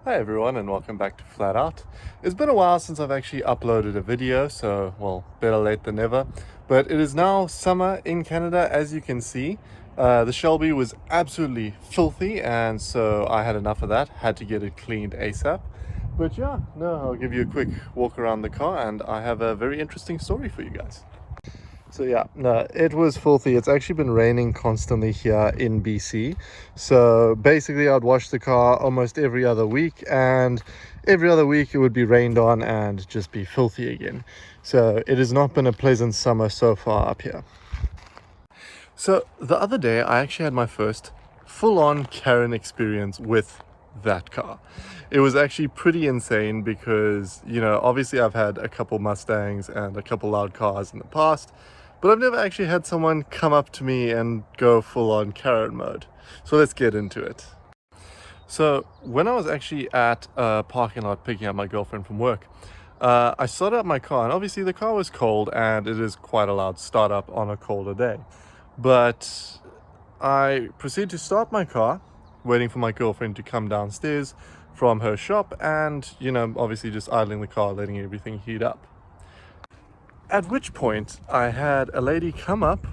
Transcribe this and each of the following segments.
Hi everyone and welcome back to Flat Out. It's been a while since I've actually uploaded a video, so well, better late than never. But it is now summer in Canada, as you can see. The Shelby was absolutely filthy, and so I had enough of that, had to get it cleaned ASAP. But yeah, no, I'll give you a quick walk around the car and I have a very interesting story for you guys. So yeah, no, it was filthy. It's actually been raining constantly here in BC. So basically I'd wash the car almost every other week, and every other week it would be rained on and just be filthy again. So it has not been a pleasant summer so far up here. So the other day I actually had my first full-on Karen experience with that car. It was actually pretty insane because, obviously I've had a couple Mustangs and a couple loud cars in the past, but I've never actually had someone come up to me and go full-on Karen mode. So let's get into it. So when I was actually at a parking lot picking up my girlfriend from work, I started up my car, and obviously the car was cold and it is quite a loud startup on a colder day. But I proceeded to start my car, waiting for my girlfriend to come downstairs from her shop, and obviously just idling the car, letting everything heat up. At which point I had a lady come up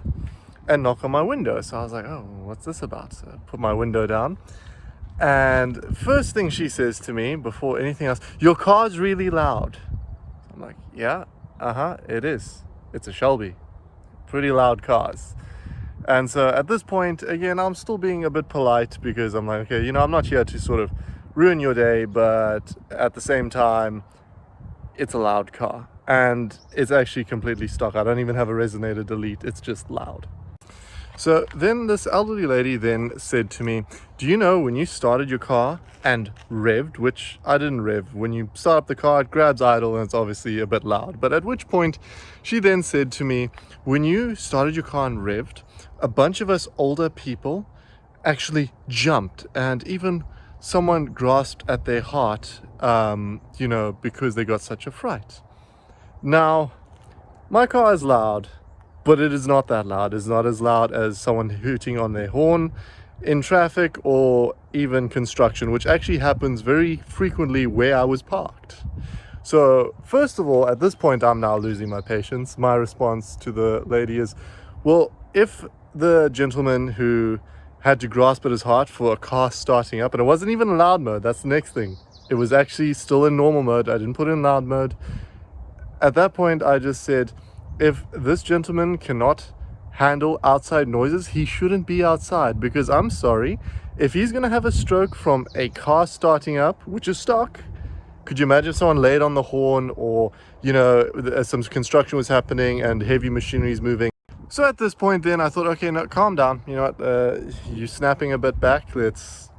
and knock on my window. So I was like, oh, what's this about? So I put my window down, and first thing she says to me before anything else, your car's really loud. I'm like, yeah, it is. It's a Shelby. Pretty loud cars. And so at this point, again, I'm still being a bit polite because I'm like, okay, I'm not here to sort of ruin your day, but at the same time, it's a loud car and it's actually completely stock. I don't even have a resonator delete. It's just loud. So then this elderly lady then said to me, do you know when you started your car and revved, which I didn't rev, when you start up the car, it grabs idle and it's obviously a bit loud. But at which point she then said to me, when you started your car and revved, a bunch of us older people actually jumped, and even someone grasped at their heart, because they got such a fright. Now, my car is loud, but it is not that loud. It's not as loud as someone hooting on their horn in traffic or even construction, which actually happens very frequently where I was parked. So first of all, at this point, I'm now losing my patience. My response to the lady is, well, if the gentleman who had to grasp at his heart for a car starting up, and it wasn't even in loud mode, that's the next thing. It was actually still in normal mode. I didn't put it in loud mode. At that point, I just said, if this gentleman cannot handle outside noises, he shouldn't be outside, because I'm sorry, if he's going to have a stroke from a car starting up, which is stock, could you imagine if someone laid on the horn, or, some construction was happening and heavy machinery is moving? So at this point then I thought, okay, no, calm down. You know what, you're snapping a bit back. Let's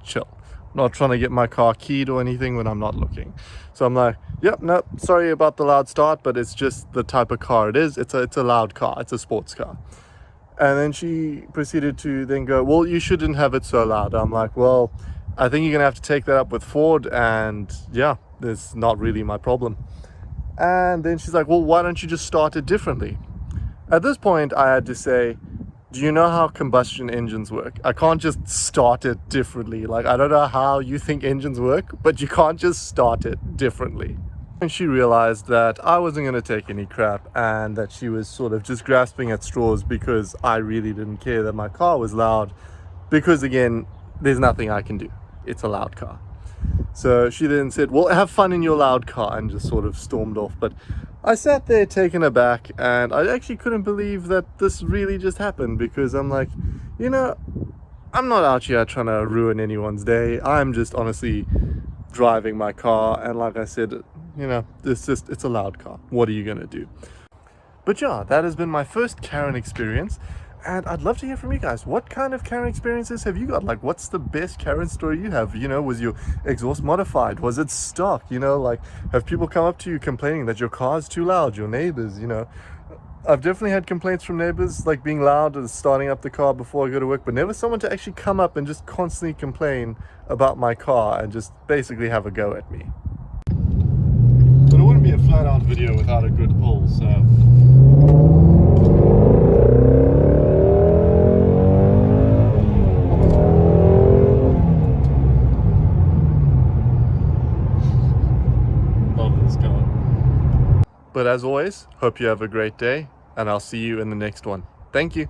chill. I'm not trying to get my car keyed or anything when I'm not looking. So I'm like, yep, no, sorry about the loud start, but it's just the type of car it is. It's a loud car. It's a sports car. And then she proceeded to then go, well, you shouldn't have it so loud. I'm like, well, I think you're going to have to take that up with Ford, and yeah, it's not really my problem. And then she's like, well, why don't you just start it differently? At this point, I had to say, do you know how combustion engines work? I can't just start it differently. Like, I don't know how you think engines work, but you can't just start it differently. And she realized that I wasn't going to take any crap, and that she was sort of just grasping at straws because I really didn't care that my car was loud. Because again, there's nothing I can do. It's a loud car. So she then said, well, have fun in your loud car, and just sort of stormed off. But I sat there taken aback, and I actually couldn't believe that this really just happened, because I'm like, I'm not out here trying to ruin anyone's day. I'm just honestly driving my car, and like I said, it's a loud car. What are you gonna do? But yeah, that has been my first Karen experience. And I'd love to hear from you guys. What kind of Karen experiences have you got? Like, what's the best Karen story you have? Was your exhaust modified? Was it stock? Have people come up to you complaining that your car's too loud? Your neighbors, I've definitely had complaints from neighbors, like being loud and starting up the car before I go to work, but never someone to actually come up and just constantly complain about my car and just basically have a go at me. But it wouldn't be a flat out video without a good pull, so... of this car. But as always, hope you have a great day, and I'll see you in the next one. Thank you.